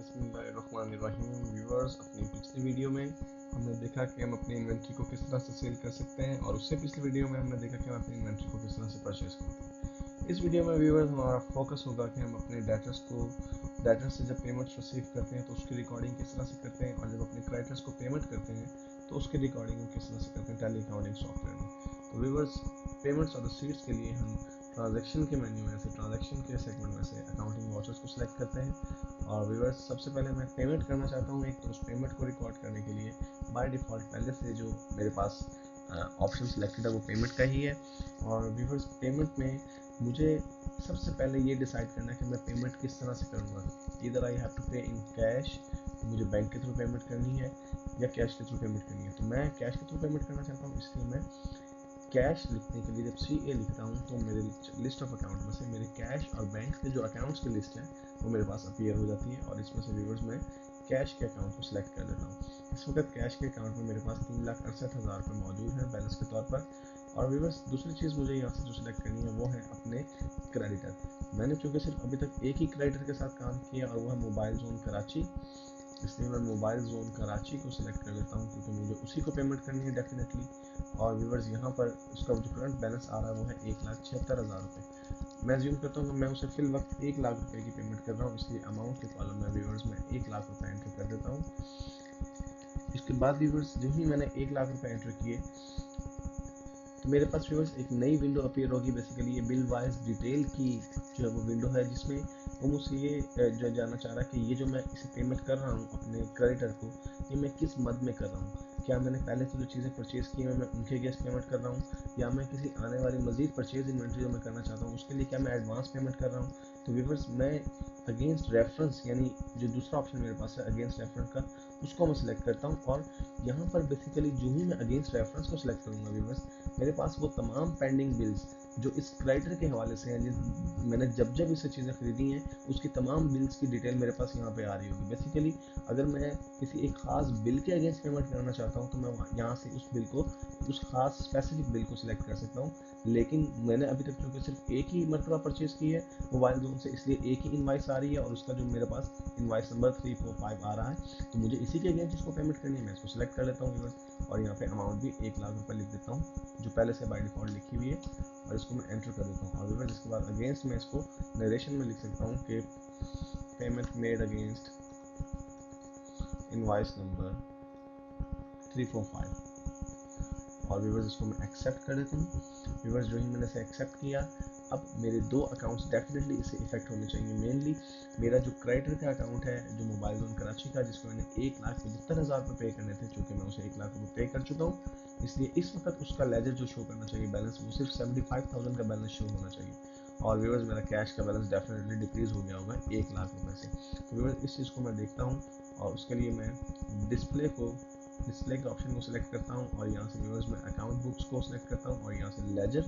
बिस्मिल्लाहिर्रहमानिर्रहीम। व्यूअर्स, अपनी पिछली वीडियो में हमने देखा कि हम अपनी इन्वेंट्री को किस तरह से सेल कर सकते हैं और उससे पिछली वीडियो में हमने देखा कि हम अपनी इन्वेंट्री को किस तरह से परचेज करते हैं। इस वीडियो में व्यूअर्स हमारा फोकस होगा कि हम अपने डेटर्स से जब पेमेंट्स रिसीव करते हैं तो उसकी रिकॉर्डिंग किस तरह से करते हैं और जब अपने क्रेडिटर्स को पेमेंट करते हैं तो उसकी रिकॉर्डिंग किस तरह से करते हैं टैली अकाउंटिंग सॉफ्टवेयर में। तो व्यूअर्स, पेमेंट्स और रिसीट्स के लिए हम ट्रांजैक्शन के मेन्यू में से ट्रांजैक्शन के सेगमेंट में से अकाउंटिंग वाउचर्स को सिलेक्ट करते हैं। और व्यूअर्स, सबसे पहले मैं पेमेंट करना चाहता हूँ एक, तो उस पेमेंट को रिकॉर्ड करने के लिए बाय डिफ़ॉल्ट पहले से जो मेरे पास ऑप्शन सिलेक्टेड है वो पेमेंट का ही है। और व्यूअर्स, पेमेंट में मुझे सबसे पहले ये डिसाइड करना है कि मैं पेमेंट किस तरह से करूँगा। इधर आई हैव टू पे इन कैश, मुझे बैंक के थ्रू पेमेंट करनी है या कैश के थ्रू पेमेंट करनी है। तो मैं कैश के थ्रू पेमेंट करना चाहता हूँ, इसलिए मैं कैश लिखने के लिए जब CA लिखता हूँ तो मेरे लिस्ट ऑफ अकाउंट में से मेरे कैश और बैंक के जो अकाउंट्स की लिस्ट है वो मेरे पास अपीयर हो जाती है। और इसमें से व्यूअर्स मैं कैश के अकाउंट को सिलेक्ट कर लेता हूँ। इस वक्त कैश के अकाउंट में मेरे पास 3,68,000 रुपये मौजूद है बैलेंस के तौर पर। और व्यूअर्स, दूसरी चीज़ मुझे यहाँ से जो सिलेक्ट करनी है वो है अपने क्रेडिटर। मैंने चूँकि सिर्फ अभी तक एक ही क्रेडिटर के साथ काम किया और वो है मोबाइल जोन कराची, इसलिए मैं मोबाइल जोन कराची को सिलेक्ट कर लेता हूँ क्योंकि मुझे उसी को पेमेंट करनी है डेफिनेटली। और व्यूअर्स, यहाँ पर उसका जो करंट बैलेंस आ रहा है वो है 1,76,000 रुपये। मैं ज्यूम करता हूँ कि मैं उसे फिल वक्त 1 लाख रुपए की पेमेंट कर रहा हूँ, इसलिए अमाउंट के कॉलम में व्यूअर्स मैं 1 लाख रुपए एंटर कर देता हूँ। इसके बाद व्यूअर्स, जो ही मैंने 1 लाख रुपए एंटर किए तो मेरे पास व्यूअर्स एक नई विंडो अपीयर होगी। बेसिकली ये बिल वाइज डिटेल की जो है वो विंडो है, जिसमें वो मुझसे ये जो जानना चाह रहा है कि ये जो मैं इसे पेमेंट कर रहा हूँ अपने क्रेडिटर को, ये मैं किस मद में कर रहा हूँ। क्या मैंने पहले से जो चीज़ें परचेज़ की हैं मैं उनके अगेंस्ट पेमेंट कर रहा हूँ, या मैं किसी आने वाली मजीद परचेज इन्वेंट्री जो मैं करना चाहता हूँ उसके लिए क्या मैं एडवांस पेमेंट कर रहा हूँ। तो व्यूअर्स, मैं अगेंस्ट रेफरेंस, यानी जो दूसरा ऑप्शन मेरे पास है अगेंस्ट रेफरेंस का, उसको मैं सिलेक्ट करता हूँ। और यहाँ पर बेसिकली जो ही मैं अगेंस्ट रेफरेंस को सिलेक्ट करूँगा व्यूअर्स, मेरे पास वो तमाम पेंडिंग बिल्स जो इस क्रेडिटर के हवाले से हैं, मैंने जब इससे चीज़ें खरीदी हैं उसकी तमाम बिल्स की डिटेल मेरे पास यहाँ पे आ रही होगी। बेसिकली अगर मैं किसी एक ख़ास बिल के अगेंस्ट पेमेंट करना चाहता हूँ तो मैं यहाँ से उस बिल को, उस खास स्पेसिफिक बिल को सिलेक्ट कर सकता हूँ। लेकिन मैंने अभी तक क्योंकि सिर्फ एक ही मरतबा परचेज़ की है मोबाइल जोन से, इसलिए एक ही इनवाइस आ रही है और उसका जो मेरे पास इनवाइस नंबर 345 आ रहा है, तो मुझे इसी के अगेंस्ट इसको पेमेंट करनी है। मैं इसको सिलेक्ट कर लेता हूँ व्यूअर्स, और यहाँ पे अमाउंट भी 1 लाख रुपये लिख देता हूँ जो पहले से बाय डिफ़ॉल्ट लिखी हुई है, और इसको मैं एंटर कर देता हूँ। और व्यूअर्स, इसके बाद अगेंस्ट मैं इसको नरेशन में लिख सकता हूँ कि payment made against invoice number 345, और व्यूअर्स इसको मैं एक्सेप्ट कर देता हूँ। व्यूअर्स, जो ही मैंने इसे एक्सेप्ट किया, अब मेरे दो अकाउंट्स डेफिनेटली इससे इफेक्ट होने चाहिए। मेनली मेरा जो क्रेडिटर का अकाउंट है जो मोबाइल जोन कराची का, जिसको मैंने 1,75,000 रुपये पे करने थे, चूँकि मैं उसे 1 लाख रुपये पे कर चुका हूँ, इसलिए इस वक्त उसका लेजर जो शो करना चाहिए बैलेंस, वो सिर्फ 75,000 का बैलेंस शो होना चाहिए। और व्यूअर्स, मेरा कैश का बैलेंस डेफिनेटली डिक्रीज हो गया होगा 1 लाख रुपये से। तो व्यूअर्स, इस चीज़ को मैं देखता हूँ और उसके लिए मैं डिस्प्ले के ऑप्शन को सिलेक्ट करता हूँ और यहाँ से व्यूअर्स मैं अकाउंट बुक्स को सिलेक्ट करता हूँ और यहाँ से लेजर,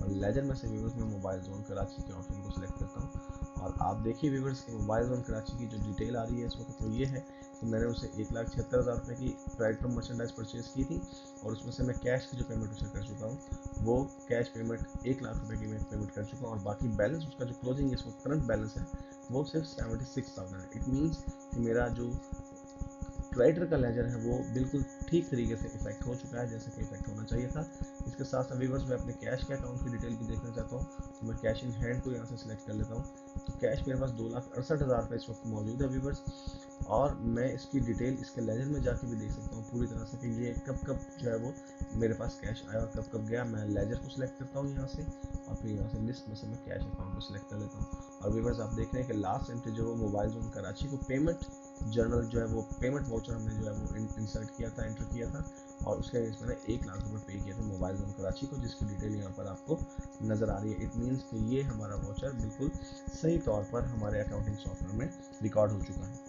और लेजर में से व्यूअर्स मैं मोबाइल जोन कराची के ऑप्शन को सिलेक्ट करता हूँ। और आप देखिए व्यूअर्स कि मोबाइल जोन कराची की जो डिटेल आ रही है इस वक्त वो ये है कि मैंने उसे 1,76,000 रुपये की क्रेडिट फ्रॉम मर्चेंडाइज परचेज़ की थी, और उसमें से मैं कैश की जो पेमेंट उसे कर चुका हूँ, वो कैश पेमेंट 1 लाख रुपये की मैं पेमेंट कर चुका हूँ, और बाकी बैलेंस उसका जो क्लोजिंग इस वक्त करंट बैलेंस है वो सिर्फ 76,000 है। इट मीन्स कि मेरा जो क्रेडिटर का लेजर है वो बिल्कुल ठीक तरीके से इफेक्ट हो चुका है जैसे कि इफेक्ट होना चाहिए था। इसके साथ साथ व्यूअर्स, मैं अपने कैश के अकाउंट की डिटेल भी देखना चाहता हूँ, तो मैं कैश इन हैंड को यहाँ से सिलेक्ट कर लेता हूँ। तो कैश मेरे पास 2,68,000 रुपये इस वक्त मौजूद है व्यूअर्स, और मैं इसकी डिटेल इसके लेजर में जाके भी देख सकता हूँ पूरी तरह से कि ये कब कब जो है वो मेरे पास कैश आया और कब कब गया। मैं लेजर को सिलेक्ट करता हूँ यहाँ से, और फिर यहाँ से लिस्ट में से मैं कैश अकाउंट को सिलेक्ट कर लेता हूँ। और व्यूअर्स, आप देख रहे हैं कि लास्ट एंट्री जो मोबाइल जोन कराची को पेमेंट जर्नल जो है वो पेमेंट वाउचर हमने जो है वो इंसर्ट किया था, एंटर किया था, और उसके अगेंस्ट मैंने 1 लाख रुपये पे किया था मोबाइल जोन कराची को, जिसकी डिटेल यहाँ पर आपको नज़र आ रही है। इट मीन्स कि ये हमारा वाउचर बिल्कुल सही तौर पर हमारे अकाउंटिंग सॉफ्टवेयर में रिकॉर्ड हो चुका है।